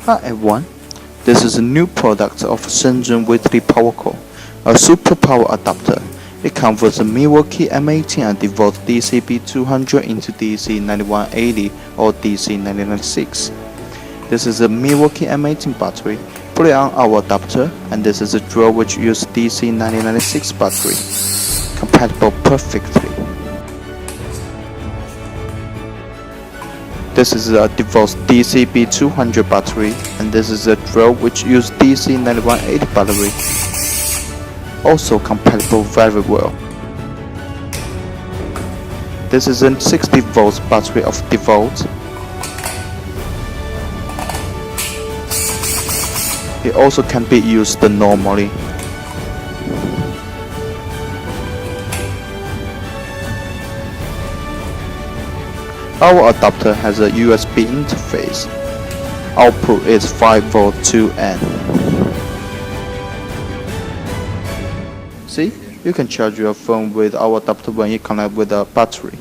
Hi everyone, this is a new product of Shenzhen Weekly Power Co., a super power adapter. It converts a Milwaukee M18 and Dewalt DC-B200 into DC-9180 or DC-9096. This is a Milwaukee M18 battery. Put it on our adapter, and this is a drill which uses DC-9096 battery, compatible perfectly. This is a Dewalt DC-B200 battery, and this is a drill which uses DC-9180 battery, also compatible very well. This is a 60 volts battery of Dewalt. It also can be used normally. Our adapter has a USB interface. Output is 5V 2N. See, you can charge your phone with our adapter when you connect with a battery.